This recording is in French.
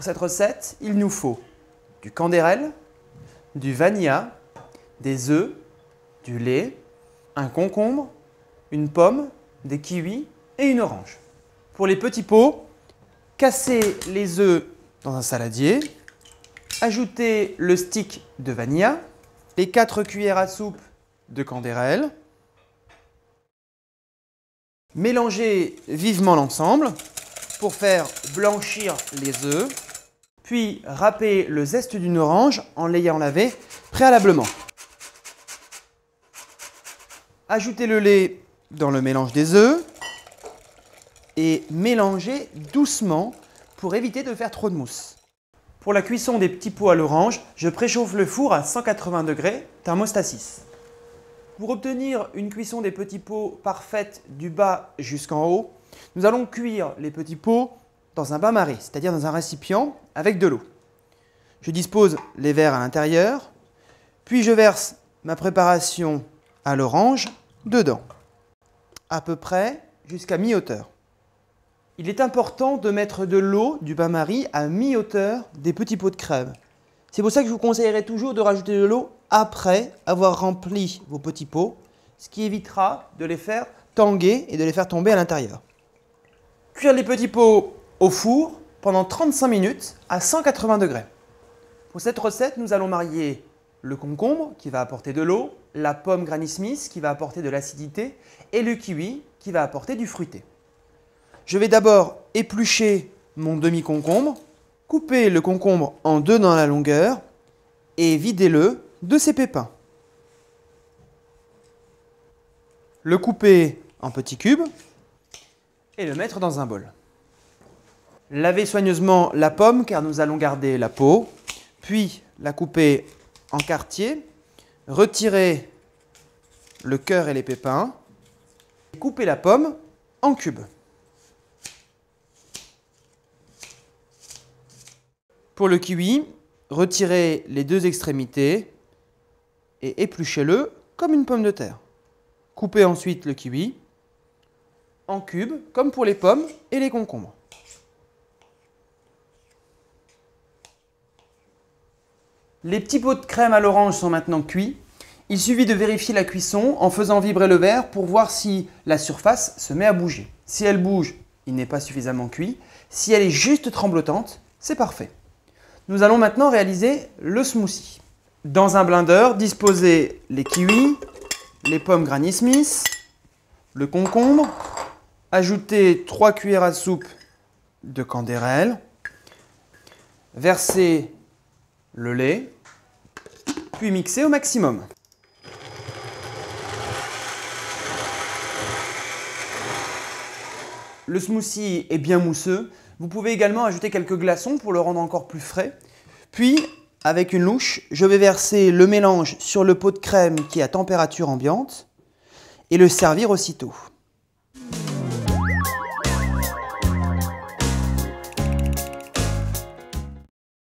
cette recette, il nous faut du candérel, du vanilla, des œufs, du lait, un concombre, une pomme, des kiwis et une orange. Pour les petits pots, cassez les œufs dans un saladier, ajoutez le stick de vanilla, les 4 cuillères à soupe de candérel, mélangez vivement l'ensemble pour faire blanchir les œufs, puis râpez le zeste d'une orange en l'ayant lavé préalablement. Ajoutez le lait dans le mélange des œufs et mélangez doucement pour éviter de faire trop de mousse. Pour la cuisson des petits pots à l'orange, je préchauffe le four à 180 degrés, thermostat 6. Pour obtenir une cuisson des petits pots parfaite du bas jusqu'en haut, nous allons cuire les petits pots dans un bain-marie, c'est-à-dire dans un récipient avec de l'eau. Je dispose les verres à l'intérieur, puis je verse ma préparation à l'orange dedans, à peu près jusqu'à mi-hauteur. Il est important de mettre de l'eau du bain-marie à mi-hauteur des petits pots de crème. C'est pour ça que je vous conseillerais toujours de rajouter de l'eau après avoir rempli vos petits pots, ce qui évitera de les faire tanguer et de les faire tomber à l'intérieur. Cuire les petits pots au four pendant 35 minutes à 180 degrés. Pour cette recette, nous allons marier le concombre qui va apporter de l'eau, la pomme Granny Smith qui va apporter de l'acidité et le kiwi qui va apporter du fruité. Je vais d'abord éplucher mon demi-concombre, couper le concombre en 2 dans la longueur et vider-le de ses pépins. Le couper en petits cubes et le mettre dans un bol. Lavez soigneusement la pomme car nous allons garder la peau, puis la couper en quartiers, retirer le cœur et les pépins, et couper la pomme en cubes. Pour le kiwi, retirez les 2 extrémités et épluchez-le comme une pomme de terre. Coupez ensuite le kiwi en cubes, comme pour les pommes et les concombres. Les petits pots de crème à l'orange sont maintenant cuits. Il suffit de vérifier la cuisson en faisant vibrer le verre pour voir si la surface se met à bouger. Si elle bouge, il n'est pas suffisamment cuit. Si elle est juste tremblotante, c'est parfait. Nous allons maintenant réaliser le smoothie. Dans un blender, disposez les kiwis, les pommes Granny Smith, le concombre, ajoutez 3 cuillères à soupe de candérel, versez le lait, puis mixez au maximum. Le smoothie est bien mousseux. Vous pouvez également ajouter quelques glaçons pour le rendre encore plus frais. Puis, avec une louche, je vais verser le mélange sur le pot de crème qui est à température ambiante et le servir aussitôt.